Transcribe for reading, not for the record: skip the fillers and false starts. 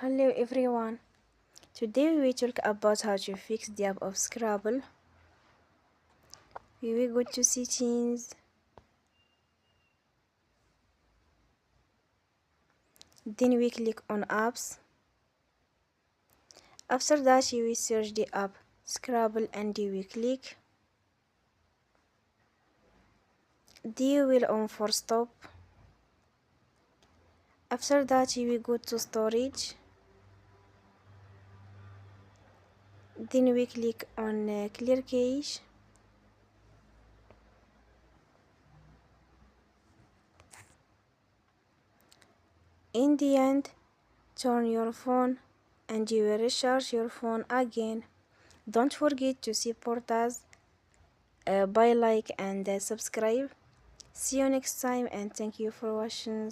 Hello everyone. Today we will talk about how to fix the app of Scrabble. We will go to settings. Then we click on apps. After that you will search the app Scrabble and you will click. You will on for stop. After that you will go to storage. Then we click on clear cache. In the end, turn your phone and you will recharge your phone again. Don't forget to support us by like and subscribe. See you next time and thank you for watching.